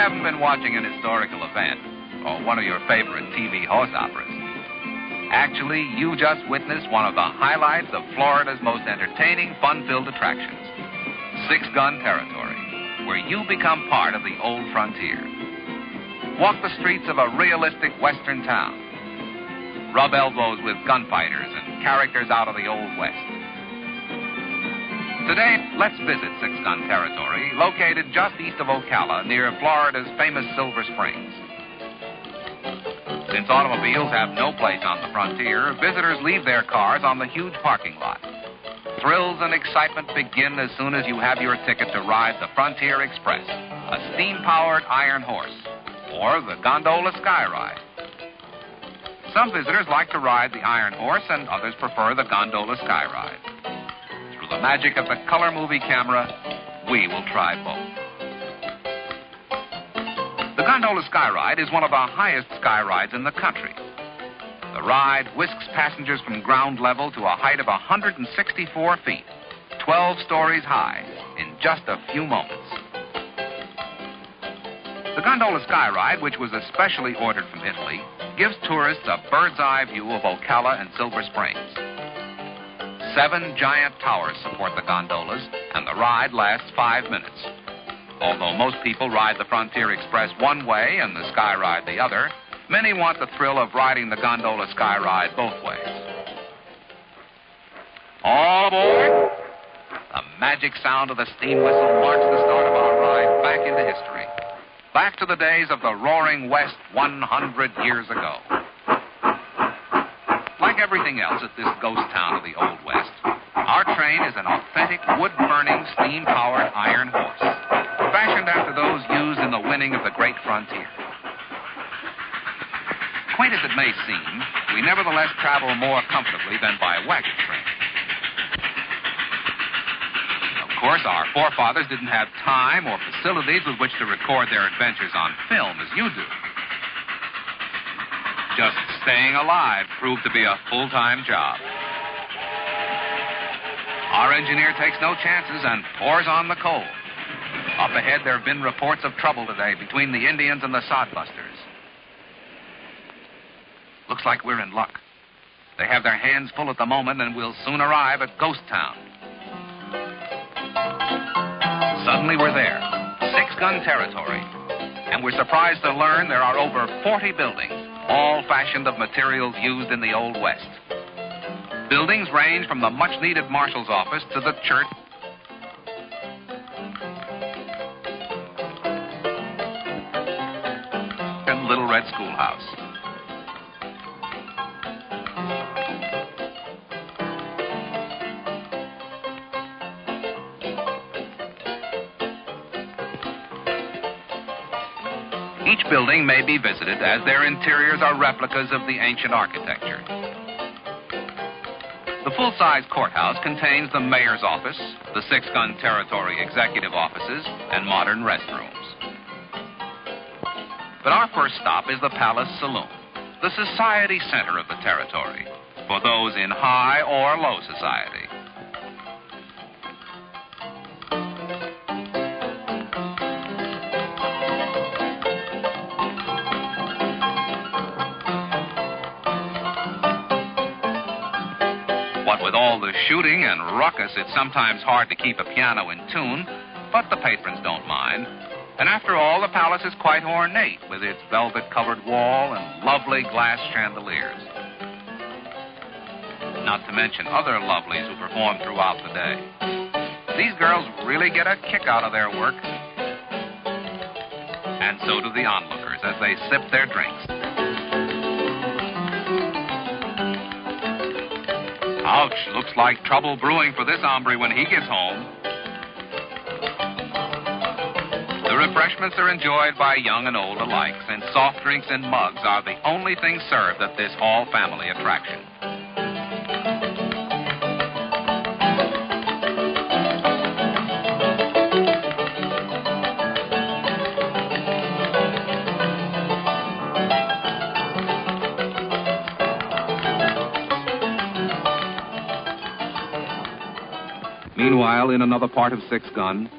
haven't been watching an historical event or one of your favorite TV horse operas, actually, you just witnessed one of the highlights of Florida's most entertaining, fun-filled attractions, Six Gun Territory, where you become part of the old frontier. Walk the streets of a realistic western town. Rub elbows with gunfighters and characters out of the Old West. Today, let's visit Six Gun Territory, located just east of Ocala, near Florida's famous Silver Springs. Since automobiles have no place on the frontier, visitors leave their cars on the huge parking lot. Thrills and excitement begin as soon as you have your ticket to ride the Frontier Express, a steam-powered iron horse, or the gondola sky ride. Some visitors like to ride the iron horse and others prefer the gondola sky ride. Through the magic of the color movie camera, we will try both. The gondola sky ride is one of the highest sky rides in the country. The ride whisks passengers from ground level to a height of 164 feet, 12 stories high, in just a few moments. The gondola sky ride, which was especially ordered from Italy, gives tourists a bird's-eye view of Ocala and Silver Springs. 7 giant towers support the gondolas, and the ride lasts 5 minutes. Although most people ride the Frontier Express one way and the sky ride the other, many want the thrill of riding the gondola sky ride both ways. All aboard! The magic sound of the steam whistle marks the start of our ride back into history. Back to the days of the Roaring West 100 years ago. Like everything else at this ghost town of the Old West, our train is an authentic wood-burning, steam-powered iron horse, fashioned after those used in the winning of the great frontier. Quaint as it may seem, we nevertheless travel more comfortably than by wagon train. Of course, our forefathers didn't have time or facilities with which to record their adventures on film as you do. Just staying alive proved to be a full-time job. Our engineer takes no chances and pours on the coal. Up ahead, there have been reports of trouble today between the Indians and the sodbusters. Looks like we're in luck. They have their hands full at the moment and will soon arrive at Ghost Town. Suddenly we're there, Six Gun Territory, and we're surprised to learn there are over 40 buildings, all fashioned of materials used in the Old West. Buildings range from the much-needed marshal's office to the church and Little Red Schoolhouse. Each building may be visited as their interiors are replicas of the ancient architecture. The full-size courthouse contains the mayor's office, the Six Gun Territory executive offices, and modern restrooms. But our first stop is the Palace Saloon, the society center of the territory, for those in high or low society. What with all the shooting and ruckus, it's sometimes hard to keep a piano in tune, but the patrons don't mind. And after all, the palace is quite ornate, with its velvet-covered wall and lovely glass chandeliers. Not to mention other lovelies who perform throughout the day. These girls really get a kick out of their work. And so do the onlookers as they sip their drinks. Ouch, looks like trouble brewing for this hombre when he gets home. The refreshments are enjoyed by young and old alike, since soft drinks in mugs are the only things served at this all-family attraction. Meanwhile, in another part of Six Gun,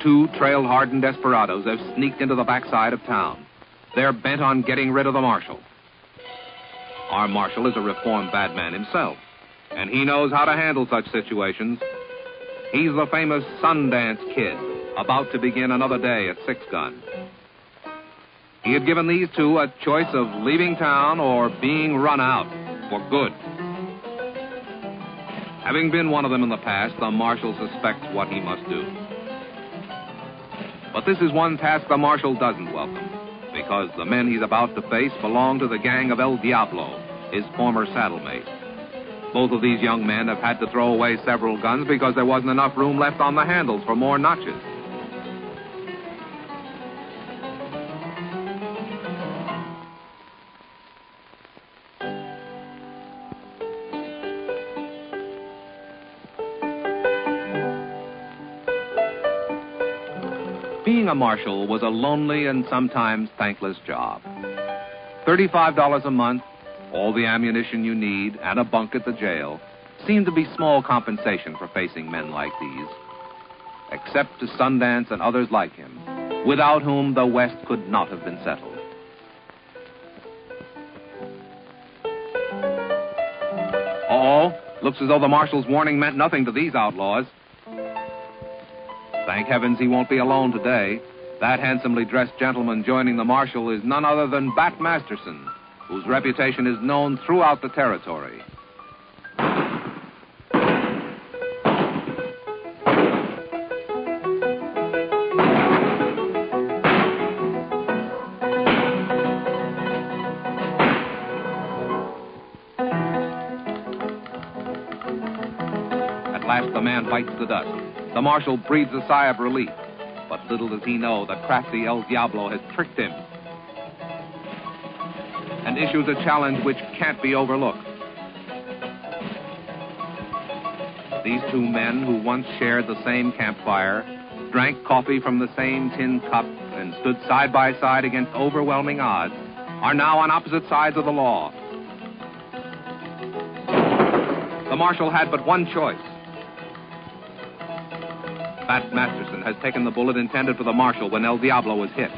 2 trail-hardened desperados have sneaked into the backside of town. They're bent on getting rid of the marshal. Our marshal is a reformed bad man himself, and he knows how to handle such situations. He's the famous Sundance Kid, about to begin another day at 6 Gun. He had given these 2 a choice of leaving town or being run out for good. Having been one of them in the past, the marshal suspects what he must do. But this is one task the marshal doesn't welcome, because the men he's about to face belong to the gang of El Diablo, his former saddlemate. Both of these young men have had to throw away several guns because there wasn't enough room left on the handles for more notches. Being a marshal was a lonely and sometimes thankless job. $35 a month, all the ammunition you need, and a bunk at the jail seemed to be small compensation for facing men like these, except to Sundance and others like him, without whom the West could not have been settled. Looks as though the marshal's warning meant nothing to these outlaws. Thank heavens he won't be alone today. That handsomely dressed gentleman joining the marshal is none other than Bat Masterson, whose reputation is known throughout the territory. At last the man bites the dust. The marshal breathes a sigh of relief, but little does he know the crafty El Diablo has tricked him and issues a challenge which can't be overlooked. These 2 men who once shared the same campfire, drank coffee from the same tin cup, and stood side by side against overwhelming odds, are now on opposite sides of the law. The marshal had but one choice. Bat Masterson has taken the bullet intended for the marshal when El Diablo was hit.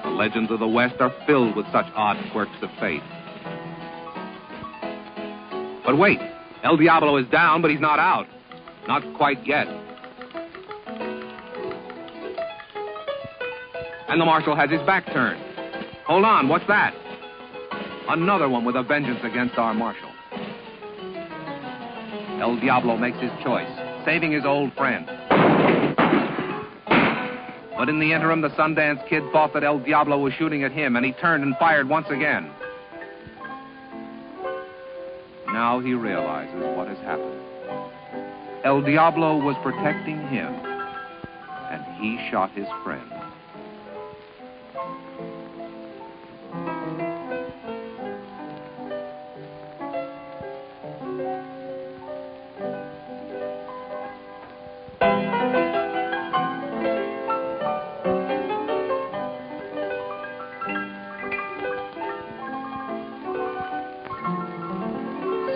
The legends of the West are filled with such odd quirks of fate. But wait, El Diablo is down, but he's not out. Not quite yet. And the marshal has his back turned. Hold on, what's that? Another one with a vengeance against our marshal. El Diablo makes his choice, saving his old friend. But in the interim, the Sundance Kid thought that El Diablo was shooting at him, and he turned and fired once again. Now he realizes what has happened. El Diablo was protecting him, and he shot his friend.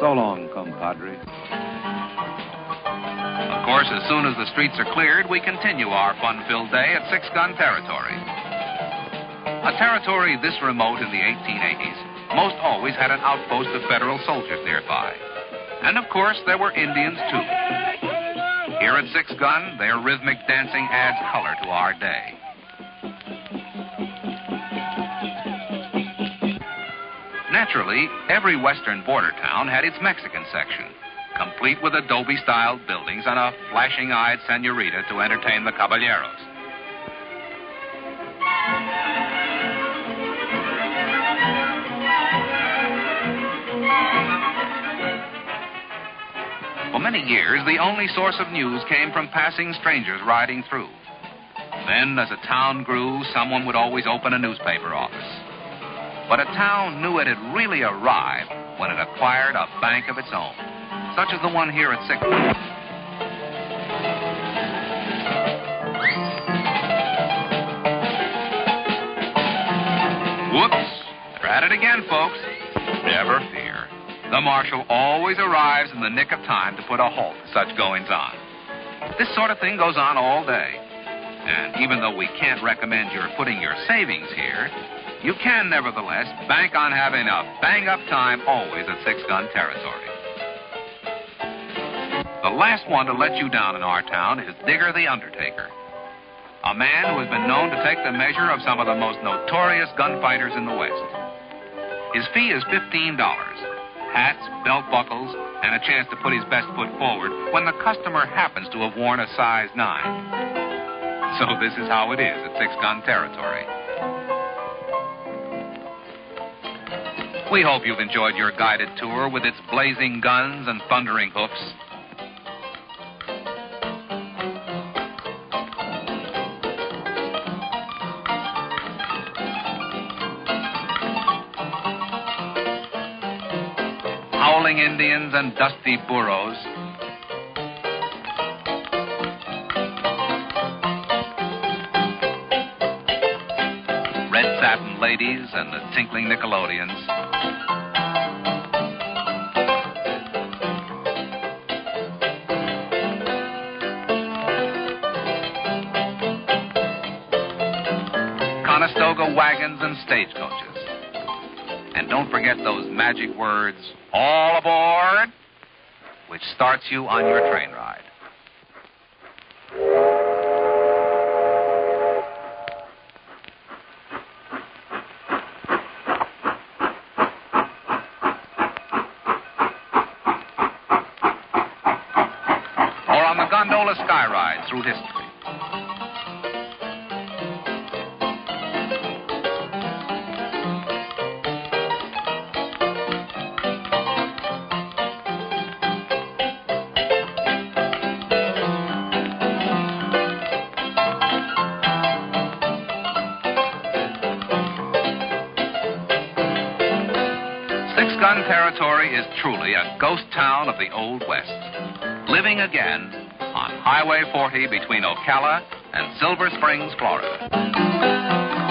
So long, compadre. Of course, as soon as the streets are cleared, we continue our fun-filled day at 6 Gun territory. A territory this remote in the 1880s most always had an outpost of federal soldiers nearby. And of course, there were Indians, too. Here at 6 Gun, their rhythmic dancing adds color to our day. Naturally, every western border town had its Mexican section, complete with adobe-styled buildings and a flashing-eyed senorita to entertain the caballeros. For many years, the only source of news came from passing strangers riding through. Then, as a town grew, someone would always open a newspaper office. But a town knew it had really arrived when it acquired a bank of its own, such as the one here at 6. Whoops! They're at it again, folks. Never fear. The marshal always arrives in the nick of time to put a halt to such goings-on. This sort of thing goes on all day. And even though we can't recommend you're putting your savings here, you can nevertheless bank on having a bang-up time always at Six Gun Territory. The last one to let you down in our town is Digger the Undertaker, a man who has been known to take the measure of some of the most notorious gunfighters in the West. His fee is $15, hats, belt buckles, and a chance to put his best foot forward when the customer happens to have worn a size 9. So this is how it is at Six Gun Territory. We hope you've enjoyed your guided tour with its blazing guns and thundering hoofs. Howling Indians and dusty burros. Red satin ladies and the tinkling Nickelodeons. Conestoga wagons and stagecoaches. And don't forget those magic words, all aboard, which starts you on your train ride. Or on the gondola sky ride through history. Six Gun Territory is truly a ghost town of the Old West, living again on Highway 40 between Ocala and Silver Springs, Florida.